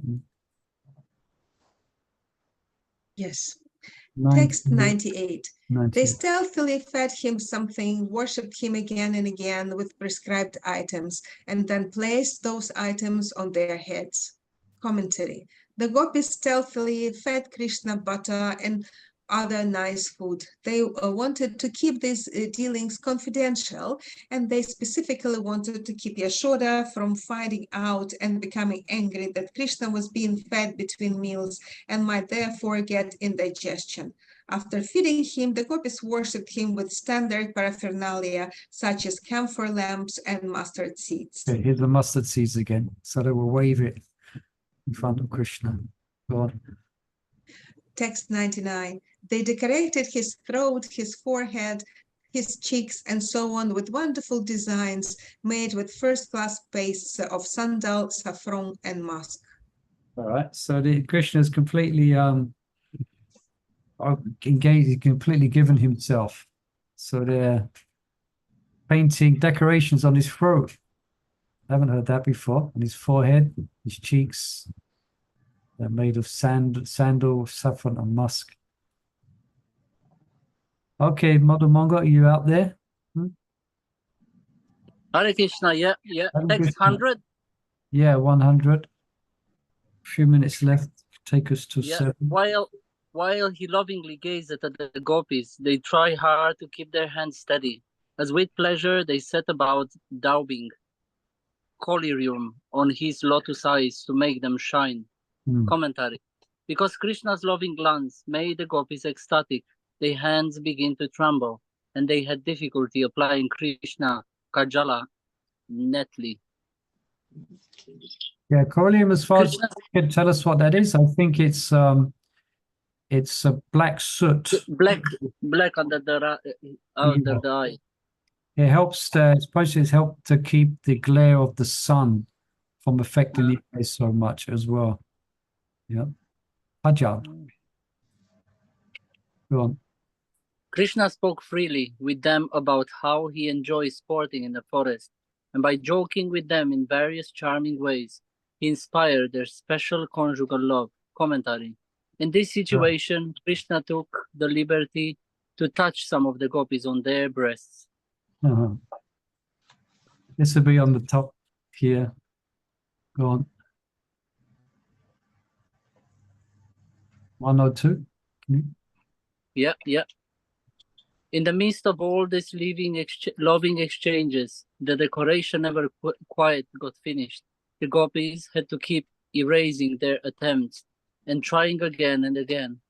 Yes. Text 98. They 98. stealthily fed him something, worshipped him again and again with prescribed items, and then placed those items on their heads. Commentary. The gopis stealthily fed Krishna butter and other nice food. They wanted to keep these dealings confidential, and they specifically wanted to keep Yashoda from finding out and becoming angry that Krishna was being fed between meals and might therefore get indigestion. After feeding him, the gopis worshipped him with standard paraphernalia such as camphor lamps and mustard seeds. Okay, here's the mustard seeds again. So they will wave it in front of Krishna. Go on. Text 99. They decorated his throat, his forehead, his cheeks, and so on with wonderful designs made with first-class pastes of sandal, saffron, and musk. All right. So the Krishna is completely engaged, he's completely given himself. So they're painting decorations on his throat. I haven't heard that before. On his forehead, his cheeks. They're made of sandal, saffron, and musk. Okay, Mother Mongo, are you out there? Hare Krishna, yeah. Hare Text Krishna. 100. Yeah, 100. Few minutes left. Take us to Yeah. 7. While he lovingly gazed at the gopis, they try hard to keep their hands steady, as with pleasure they set about daubing collyrium on his lotus eyes to make them shine. Commentary. Because Krishna's loving glance made the gopis ecstatic, their hands began to tremble, and they had difficulty applying Krishna Kajala neatly. Yeah, Corlium, as far as Krishna, you can tell us what that is, I think it's a black soot. black under the eye. It helps it's supposed to help to keep the glare of the sun from affecting the eyes so much as well. Yeah. Ajab. Go on. Krishna spoke freely with them about how he enjoys sporting in the forest, and by joking with them in various charming ways, he inspired their special conjugal love. Commentary. In this situation, Krishna took the liberty to touch some of the gopis on their breasts. This will be on the top here. Go on. 102. Yeah. In the midst of all these loving exchanges, the decoration never quite got finished. The gopis had to keep erasing their attempts and trying again and again.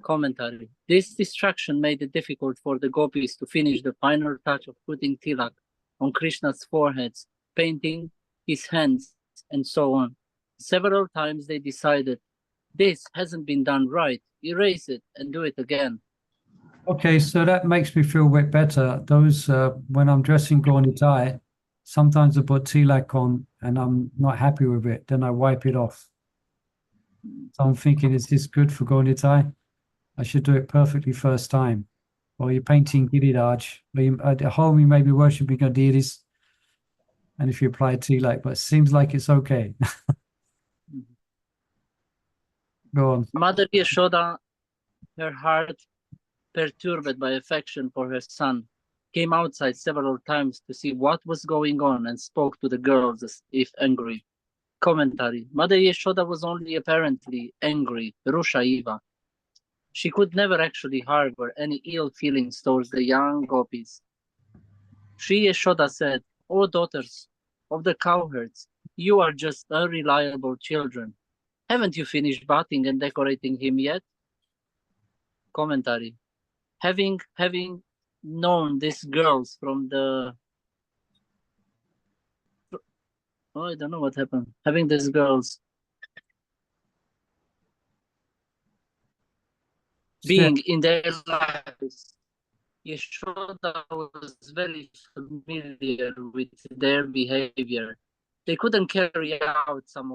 Commentary. This distraction made it difficult for the gopis to finish the final touch of putting tilak on Krishna's foreheads, painting his hands, and so on. Several times they decided, this hasn't been done right, erase it and do it again. Okay, so that makes me feel a bit better. Those, when I'm dressing Gaunitai, sometimes I put tilak on and I'm not happy with it, then I wipe it off. So I'm thinking, is this good for Gaunitai? I should do it perfectly first time. Or you're painting Giriraj, or at home you may be worshipping your deities, and if you apply tilak, but it seems like it's okay. Go on. Mother Yashoda, her heart perturbed by affection for her son, came outside several times to see what was going on and spoke to the girls as if angry. Commentary. Mother Yashoda was only apparently angry, Rusha Eva. She could never actually harbor any ill feelings towards the young gopis. She, Yashoda, said, "O daughters of the cowherds, you are just unreliable children. Haven't you finished bathing and decorating him yet?" Commentary. Having known these girls from the... Oh, I don't know what happened. Having these girls being in their lives, Yashoda was very familiar with their behavior. They couldn't carry out some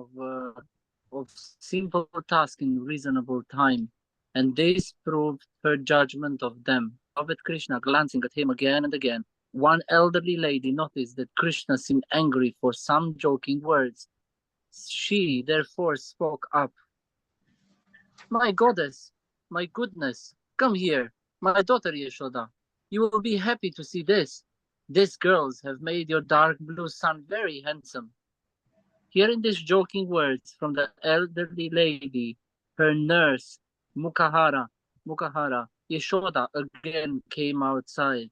of simple tasks in reasonable time, and this proved her judgment of them. Beloved Krishna, glancing at him again and again, one elderly lady noticed that Krishna seemed angry for some joking words. She therefore spoke up. "My goddess, my goodness, Come here, my daughter Yashoda. You will be happy to see this. These girls have made your dark blue son very handsome. Hearing these joking words from the elderly lady, her nurse, Mukahara, Yashoda again came outside.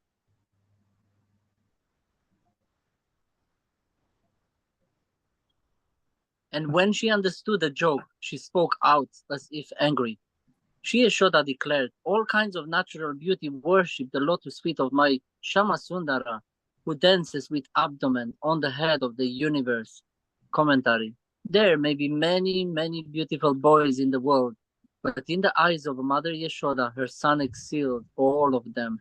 And when she understood the joke, she spoke out as if angry. She, Yashoda, declared, all kinds of natural beauty worship the lotus feet of my Shamasundara, who dances with abdomen on the head of the universe. Commentary. There may be many, many beautiful boys in the world, but in the eyes of Mother Yashoda, her son excelled all of them.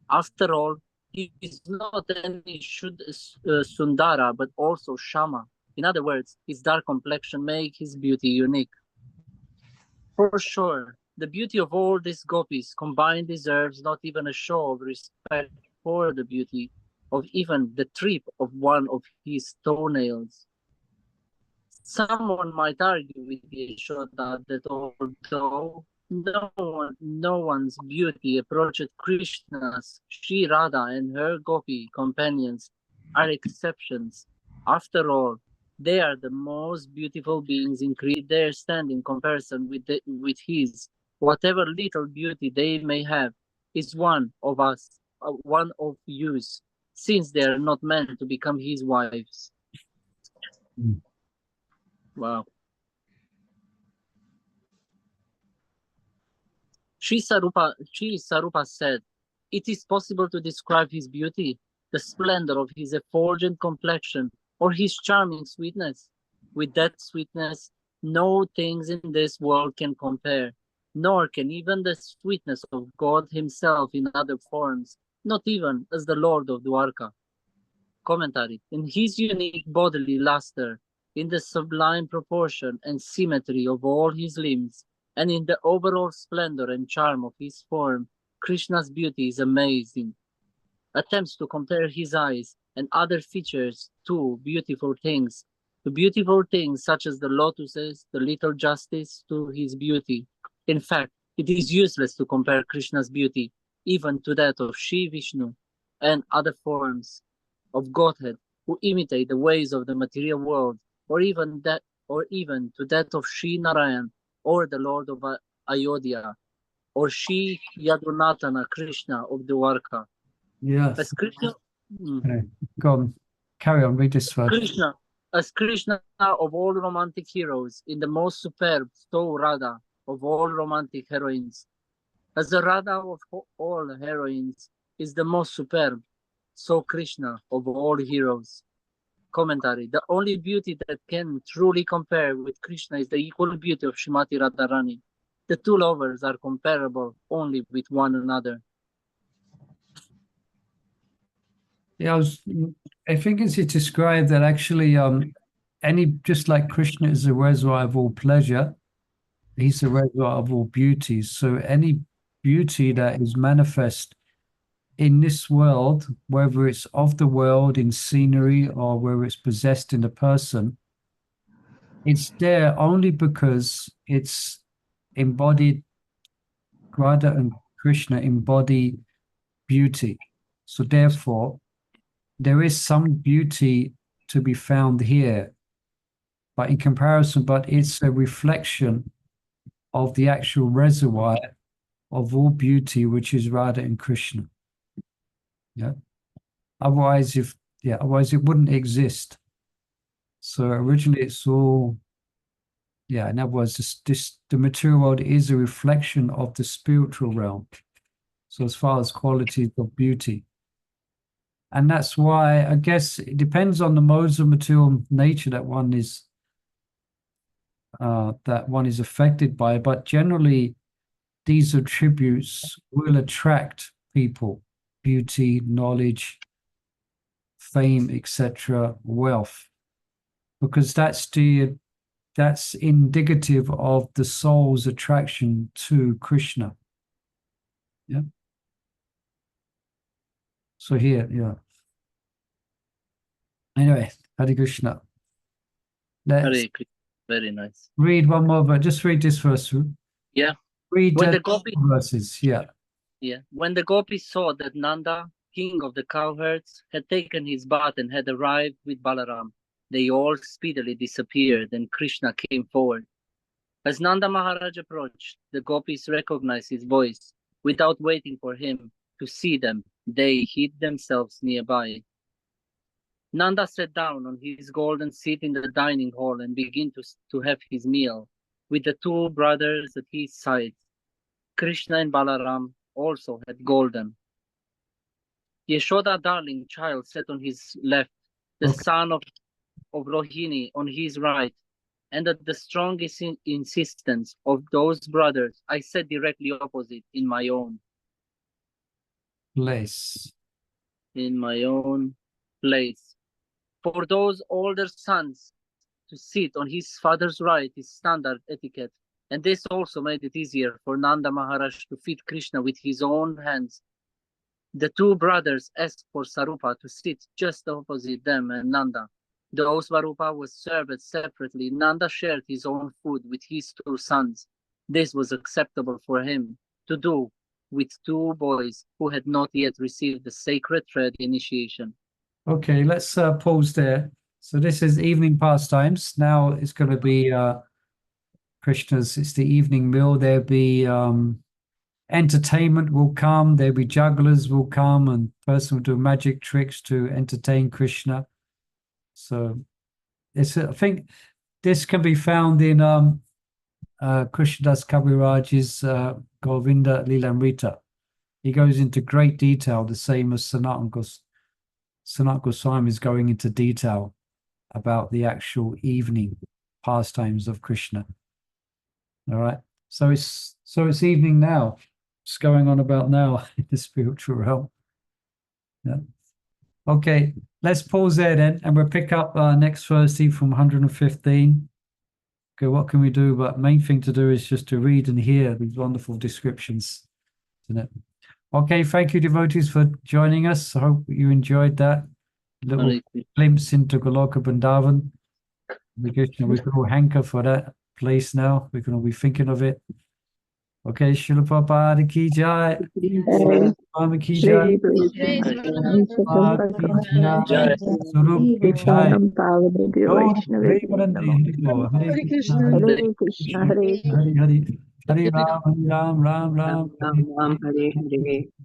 After all, he is not any Sundara, but also Shama. In other words, his dark complexion makes his beauty unique. For sure, the beauty of all these gopis combined deserves not even a show of respect for the beauty of even the tip of one of his toenails. Someone might argue with Yashoda that although no one's beauty approached Krishna's, Sri Radha and her gopi companions are exceptions. After all, they are the most beautiful beings in creation. Their stand in comparison with his. Whatever little beauty they may have is one of us, one of yours, since they are not meant to become his wives. Mm. Wow. Sri Sarupa said, it is possible to describe his beauty, the splendor of his effulgent complexion, or his charming sweetness. With that sweetness, no things in this world can compare, nor can even the sweetness of God himself in other forms, not even as the Lord of Dwarka. Commentary. In his unique bodily luster, in the sublime proportion and symmetry of all his limbs, and in the overall splendor and charm of his form, Krishna's beauty is amazing. Attempts to compare his eyes and other features to beautiful things such as the lotuses, the little justice to his beauty. In fact, it is useless to compare Krishna's beauty even to that of Shri Vishnu and other forms of Godhead who imitate the ways of the material world, or even to that of Sri Narayan, or the Lord of Ayodhya, or Sri Yadunatana Krishna of Dwarka. Yes. As Krishna, Okay. Go on. Carry on. Read this first. as Krishna of all romantic heroes, in the most superb, so Radha of all romantic heroines. As the Radha of all heroines is the most superb, so Krishna of all heroes. Commentary. The only beauty that can truly compare with Krishna is the equal beauty of Srimati Radharani. The two lovers are comparable only with one another. Yeah, I think it's described that actually just like Krishna is the reservoir of all pleasure, he's the reservoir of all beauty. So any beauty that is manifest in this world, whether it's of the world in scenery or whether it's possessed in a person, it's there only because it's embodied. Radha and Krishna embody beauty. So therefore, there is some beauty to be found here, but in comparison, but it's a reflection of the actual reservoir of all beauty, which is Radha and Krishna. Yeah. Otherwise, otherwise it wouldn't exist. So originally it's all, in other words, the material world is a reflection of the spiritual realm. So as far as qualities of beauty. And that's why I guess it depends on the modes of material nature that one is affected by, but generally these attributes will attract people: beauty, knowledge, fame, etc., wealth, because that's indicative of the soul's attraction to Krishna. Yeah. So here, Anyway, Hare Krishna. Let's Very nice. read one more, but just read this first. Yeah. Read When the the gopis, verses. Yeah. when the gopis saw that Nanda, king of the cowherds, had taken his bath and had arrived with Balaram, they all speedily disappeared, and Krishna came forward. As Nanda Maharaj approached, the gopis recognized his voice. Without waiting for him to see them, they hid themselves nearby. Nanda sat down on his golden seat in the dining hall and began to have his meal, with the two brothers at his side. Krishna and Balaram also had golden. Yashoda, darling child, sat on his left, the Okay. son of Rohini on his right, and at the strongest insistence of those brothers, I sat directly opposite in my own Place. Place. For those older sons to sit on his father's right is standard etiquette, and this also made it easier for Nanda Maharaj to feed Krishna with his own hands. The two brothers asked for Sarupa to sit just opposite them and Nanda. Though Swarupa was served separately, Nanda shared his own food with his two sons. This was acceptable for him to do with two boys who had not yet received the sacred thread initiation. Okay, let's pause there. So this is evening pastimes. Now it's going to be Krishna's, it's the evening meal. There'll be entertainment will come. There'll be jugglers will come, and person will do magic tricks to entertain Krishna. So it's I think this can be found in Krishnadas Kaviraj's Govinda Lilamrita. He goes into great detail, the same as Sanatana Goswami is going into detail about the actual evening pastimes of Krishna. All right. So it's evening now. What's going on about now in the spiritual realm? Yeah. Okay, let's pause there then, and we'll pick up next Thursday from 115. Okay, what can we do? But main thing to do is just to read and hear these wonderful descriptions, isn't it? Okay, thank you, devotees, for joining us. I hope you enjoyed that little glimpse into Goloka Vrindavan. We can all hanker for that place now. We can all be thinking of it. Okay, Srila Prabhupada ki jai. Swami ki jai. Prabhupada ki jai. Swarup ki jai. Oh, Hare Krishna, Hare Krishna, Hare Krishna, Hare Hare Hare, Hare Ram, Ram, Ram, Ram, Ram, Hare Hare.